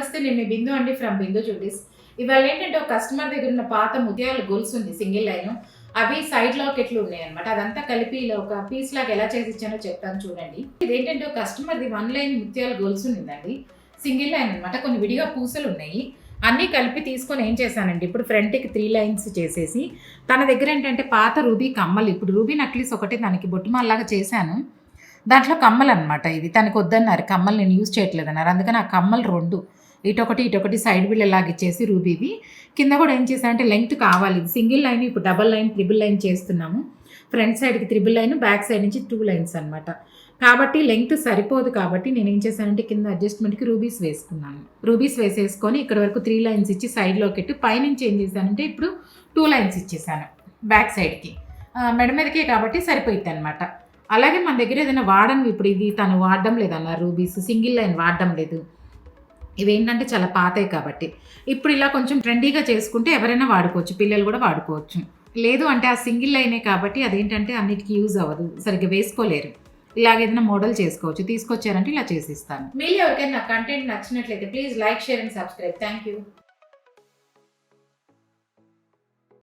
నమస్తే, నేను మీ బిందు అండి ఫ్రమ్ బిందు జ్యువెలరీస్. ఇవాళ ఏంటంటే ఒక కస్టమర్ దగ్గర ఉన్న పాత ముత్యాల గొలుసు ఉంది సింగిల్ లైన్. అవి సైడ్ లాకెట్లు ఉన్నాయన్నమాట. అదంతా కలిపి ఇలా ఒక పీస్ లాగా ఎలా చేసి ఇచ్చానో చెప్తాను చూడండి. ఇదేంటంటే ఒక కస్టమర్ది 1 లైన్ ముత్యాల గొలుసు ఉందండి, సింగిల్ లైన్ అనమాట. కొన్ని విడిగా పూసలు ఉన్నాయి. అన్నీ కలిపి తీసుకొని ఏం చేశానండి, ఇప్పుడు ఫ్రంట్కి 3 లైన్స్ చేసేసి తన దగ్గర ఏంటంటే పాత రూబీ కమ్మలు, ఇప్పుడు రూబీ నక్లీస్ ఒకటి దానికి బొట్టుమాల్లాగా చేశాను. దాంట్లో కమ్మలు అనమాట. ఇది తనకు వద్దన్నారు, కమ్మలు నేను యూజ్ చేయట్లేదు అన్నారు. అందుకని ఆ కమ్మలు 2 ఇటొకటి సైడ్ బిల్లలాగా ఇచ్చేసి రూబీవి కింద కూడా ఏం చేశానంటే లెంగ్త్ కావాలి. ఇది సింగిల్ లైన్, ఇప్పుడు డబల్ లైన్, ట్రిపుల్ లైన్ చేస్తున్నాము. ఫ్రంట్ సైడ్కి 3 లైన్, బ్యాక్ సైడ్ నుంచి 2 లైన్స్ అనమాట. కాబట్టి లెంగ్త్ సరిపోదు. కాబట్టి నేను ఏం చేశానంటే కింద అడ్జస్ట్మెంట్కి రూబీస్ వేసుకున్నాను. రూబీస్ వేసేసుకొని ఇక్కడ వరకు 3 లైన్స్ ఇచ్చి సైడ్లో పెట్టి పైనుంచి ఏం చేశానంటే ఇప్పుడు 2 లైన్స్ ఇచ్చేసాను బ్యాక్ సైడ్కి. మెడ మీదకే కాబట్టి సరిపోయింది అనమాట. అలాగే మన దగ్గర ఏదైనా వాడని, ఇప్పుడు ఇది తను వాడడం లేదన్నారు, రూబీస్ సింగిల్ లైన్ వాడడం లేదు. ఇవేంటంటే చాలా పాతవి కాబట్టి ఇప్పుడు ఇలా కొంచెం ట్రెండీగా చేసుకుంటే ఎవరైనా వాడుకోవచ్చు, పిల్లలు కూడా వాడుకోవచ్చు. లేదు అంటే ఆ సింగిల్ లైనే కాబట్టి అదేంటంటే అన్నిటికీ యూజ్ అవ్వదు, సరిగ్గా వేసుకోలేరు. ఇలాగ ఏదైనా మోడల్ చేసుకోవచ్చు. తీసుకొచ్చారంటే ఇలా చేసిస్తాను. మీరు ఎవరికైనా కంటెంట్ నచ్చినట్లయితే please like, share and subscribe. Thank you.